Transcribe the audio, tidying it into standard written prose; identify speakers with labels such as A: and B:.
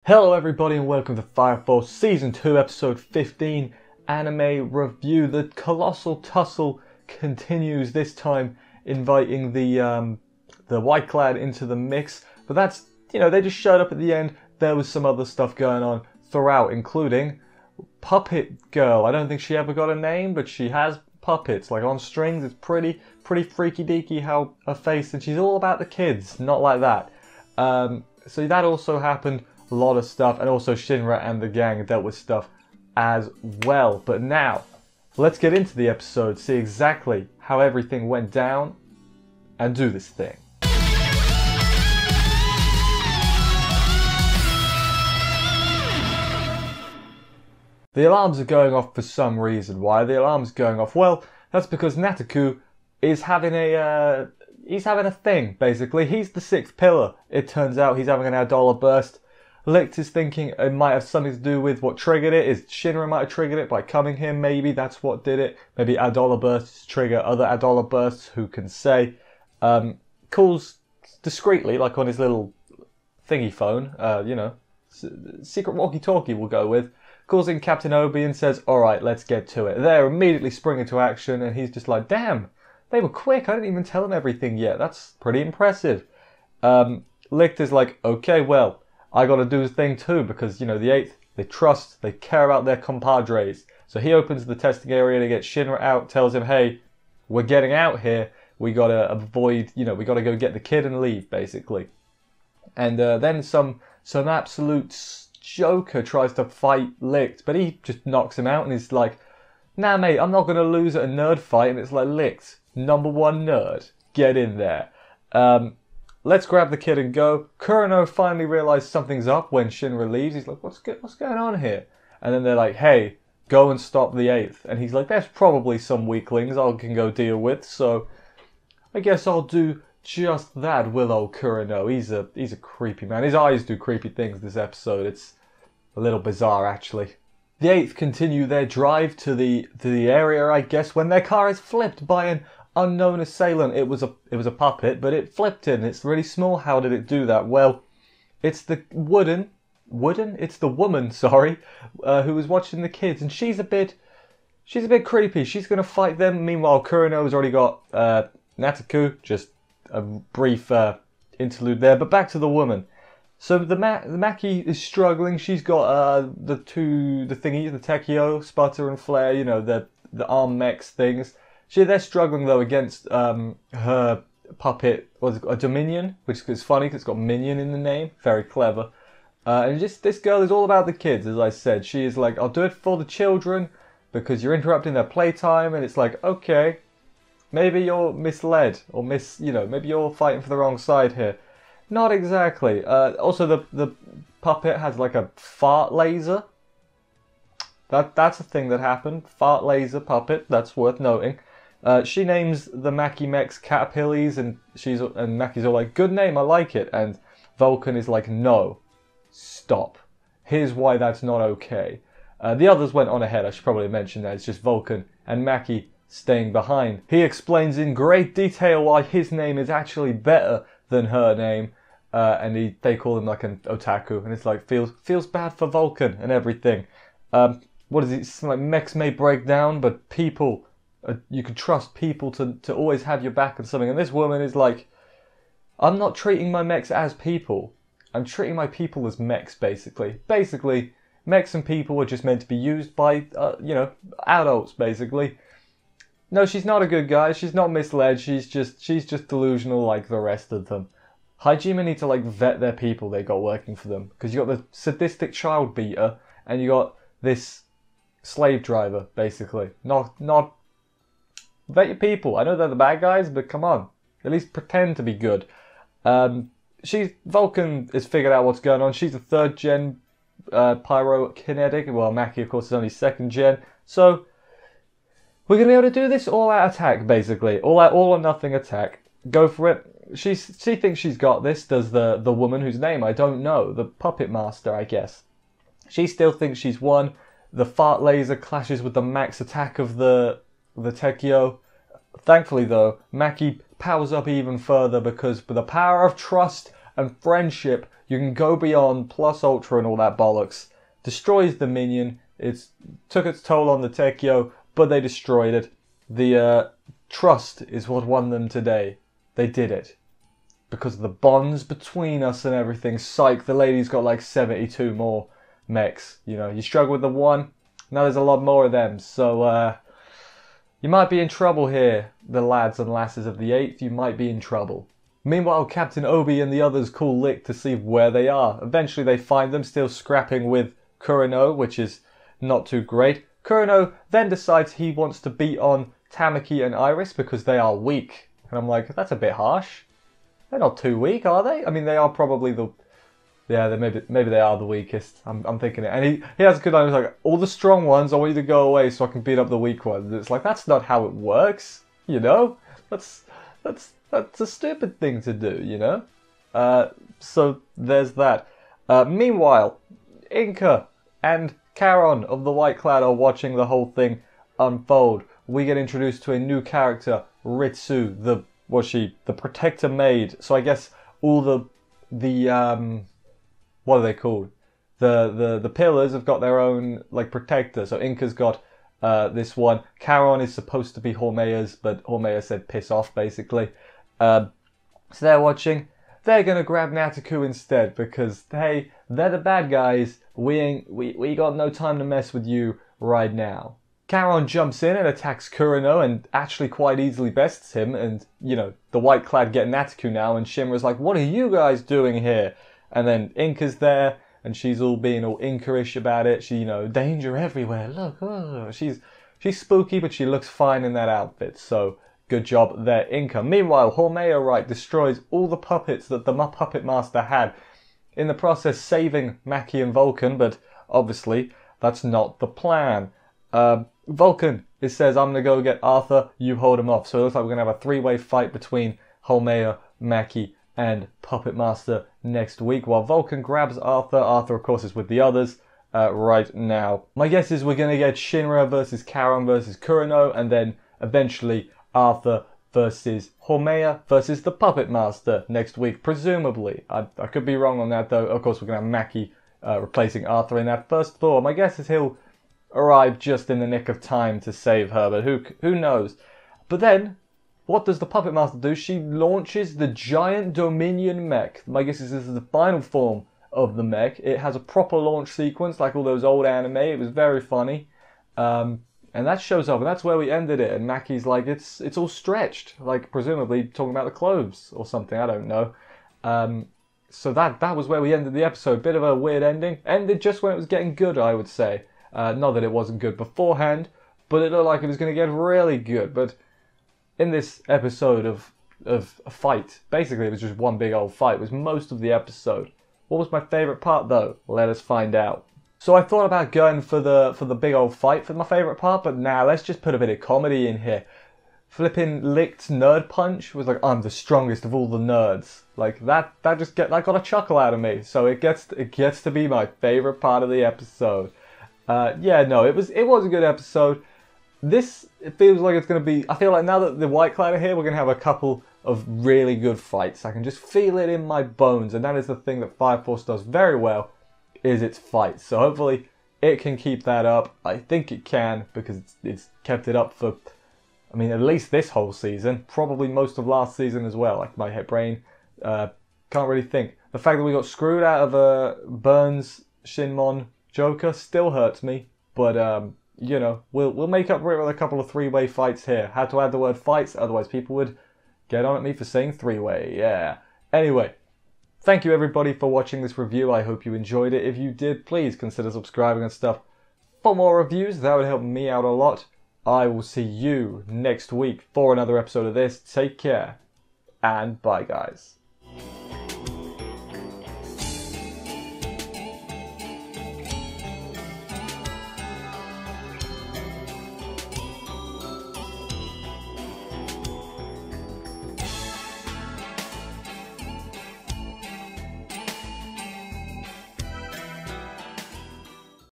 A: Hello everybody and welcome to Fire Force Season 2 Episode 15 Anime Review. The Colossal Tussle continues, this time inviting the White Clad into the mix. But that's, they just showed up at the end. There was some other stuff going on throughout, including Puppet Girl. I don't think she ever got a name, but she has puppets, like on strings. It's pretty freaky deaky how her face, and she's all about the kids, not like that. So that also happened. A lot of stuff, and also Shinra and the gang dealt with stuff as well. But now, let's get into the episode, see exactly how everything went down, and do this thing. The alarms are going off for some reason. Why are the alarms going off? Well, that's because Nataku is having a thing, basically. He's the sixth pillar. It turns out he's having an Adola burst. Licht is thinking it might have something to do with what triggered it. Is Shinra might have triggered it by coming here, maybe that's what did it. Maybe Adola bursts trigger other Adola bursts, who can say. Calls discreetly, like on his little thingy phone, secret walkie-talkie we'll go with. Calls in Captain Obi and says, alright, let's get to it. They're immediately spring into action, and he's just like, damn, they were quick, I didn't even tell them everything yet. That's pretty impressive. Licht is like, okay, well, I gotta do the thing too, because, the 8th, they trust, they care about their compadres. So he opens the testing area to get Shinra out, tells him, hey, we're getting out here, we gotta avoid, we gotta go get the kid and leave, basically. And then some absolute joker tries to fight Licht, but he just knocks him out and he's like, nah mate, I'm not gonna lose at a nerd fight. And it's like, Licht, #1 nerd, get in there. Let's grab the kid and go. Kureno finally realizes something's up when Shinra leaves. He's like, what's going on here? And then they're like, hey, go and stop the 8th. And he's like, there's probably some weaklings I can go deal with, so I guess I'll do just that with old Kureno. He's a creepy man. His eyes do creepy things this episode. It's a little bizarre, actually. The 8th continue their drive to the area, I guess, when their car is flipped by an unknown assailant. It was a puppet, but it flipped in. It's really small. How did it do that? Well, it's the it's the woman, sorry, who was watching the kids, and she's a bit creepy. She's gonna fight them. Meanwhile, Kureno's already got Nataku. Just a brief interlude there, but back to the woman. So the Maki is struggling. She's got the Tekio, Sputter and Flare. The arm mechs things. They're struggling though against her puppet, a Dominion, which is funny because it's got Minion in the name. Very clever. And just this girl is all about the kids, as I said. She is like, I'll do it for the children because you're interrupting their playtime. And it's like, okay, maybe you're misled or maybe you're fighting for the wrong side here. Not exactly. Also, the puppet has like a fart laser. That's a thing that happened. Fart laser puppet. That's worth noting. She names the Maki mechs Caterpillars, and Maki's all like, good name, I like it. And Vulcan is like, no, stop. Here's why that's not okay. The others went on ahead, I should probably mention that. It's just Vulcan and Maki staying behind. He explains in great detail why his name is actually better than her name. And they call him like an otaku, and it's like, feels bad for Vulcan and everything. What is it? It's like mechs may break down, but people, you can trust people to always have your back and something. And this woman is like, I'm not treating my mechs as people. I'm treating my people as mechs, basically. Basically, mechs and people are just meant to be used by, adults, basically. No, she's not a good guy. She's not misled. She's just delusional like the rest of them. Hajime need to vet their people they got working for them. Because you got the sadistic child beater, and you got this slave driver, basically. Not vet your people. I know they're the bad guys, but come on. At least pretend to be good. Vulcan has figured out what's going on. She's a 3rd gen pyrokinetic. Well, Maki, of course, is only 2nd gen. So, we're going to be able to do this all-out attack, basically. All or nothing attack. Go for it. She thinks she's got this, does the woman whose name I don't know. The puppet master, I guess. She still thinks she's won. The fart laser clashes with the max attack of the Tekio. Thankfully, though, Maki powers up even further because with the power of trust and friendship. You can go beyond plus ultra and all that bollocks. Destroys the minion. It took its toll on the Tekio, but they destroyed it. The trust is what won them today. They did it. Because of the bonds between us and everything. Psych, the lady's got like 72 more mechs. You know, you struggle with the one, now there's a lot more of them. So, you might be in trouble here, the lads and lasses of the 8th. You might be in trouble. Meanwhile, Captain Obi and the others call Lick to see where they are. Eventually they find them still scrapping with Kureno, which is not too great. Kureno then decides he wants to beat on Tamaki and Iris because they are weak. And I'm like, that's a bit harsh. They're not too weak, are they? I mean, they are probably the... Yeah, maybe they are the weakest. I'm thinking it. And he has a good line. He's like, all the strong ones, I want you to go away so I can beat up the weak ones. And it's like, that's not how it works, you know? That's a stupid thing to do, you know? So there's that. Meanwhile, Inca and Charon of the White Cloud are watching the whole thing unfold. We get introduced to a new character, Ritsu, the Protector Maid. So I guess all the what are they called? The pillars have got their own like protector. So Inca's got this one. Charon is supposed to be Hormea's, but Hormea said piss off basically. So they're watching. They're gonna grab Nataku instead because hey, they're the bad guys. We got no time to mess with you right now. Charon jumps in and attacks Kureno and actually quite easily bests him. And you know the White Clad get Nataku now, and Shinra's like, "What are you guys doing here?" And then Inca's there, and she's all being all Inca-ish about it. She, you know, danger everywhere. Look, oh. She's spooky, but she looks fine in that outfit. So good job there, Inca. Meanwhile, Hormea, right, destroys all the puppets that the Puppet Master had. In the process, saving Maki and Vulcan, but obviously that's not the plan. Vulcan, it says, I'm going to go get Arthur, you hold him off. So it looks like we're going to have a three-way fight between Hormea, Maki, and Puppet Master next week, while Vulcan grabs Arthur. Arthur, of course, is with the others right now. My guess is we're going to get Shinra versus Charon versus Kureno, and then eventually Arthur versus Hormea versus the Puppet Master next week, presumably. I could be wrong on that, though. Of course, we're going to have Maki replacing Arthur in that first Thor. My guess is he'll arrive just in the nick of time to save her, but who knows? But then, what does the Puppet Master do? She launches the giant Dominion mech. My guess is this is the final form of the mech. It has a proper launch sequence like all those old anime. It was very funny. And that shows up, and that's where we ended it. And Maki's like, it's all stretched. Like, presumably talking about the clothes or something. I don't know. So that was where we ended the episode. Bit of a weird ending. Ended just when it was getting good, I would say. Not that it wasn't good beforehand, but it looked like it was going to get really good. But in this episode of a fight, basically it was just one big old fight. It was most of the episode. What was my favourite part though? Let us find out. So I thought about going for the big old fight for my favourite part, but now let's just put a bit of comedy in here. Flipping Lick's nerd punch was like, I'm the strongest of all the nerds. Like that got a chuckle out of me. So it gets to be my favourite part of the episode. Yeah, no, it was a good episode. This, it feels like it's going to be... I feel like now that the White Cloud are here, we're going to have a couple of really good fights. I can just feel it in my bones. And that is the thing that Fire Force does very well, is its fights. So hopefully it can keep that up. I think it can, because it's kept it up for, I mean, at least this whole season. Probably most of last season as well. Like, my brain can't really think. The fact that we got screwed out of Burns, Shinmon, Joker still hurts me. But, you know, we'll make up for it with a couple of three-way fights here. Had to add the word fights, otherwise people would get on at me for saying three-way. Yeah. Anyway, thank you everybody for watching this review. I hope you enjoyed it. If you did, please consider subscribing and stuff for more reviews. That would help me out a lot. I will see you next week for another episode of this. Take care, and bye, guys.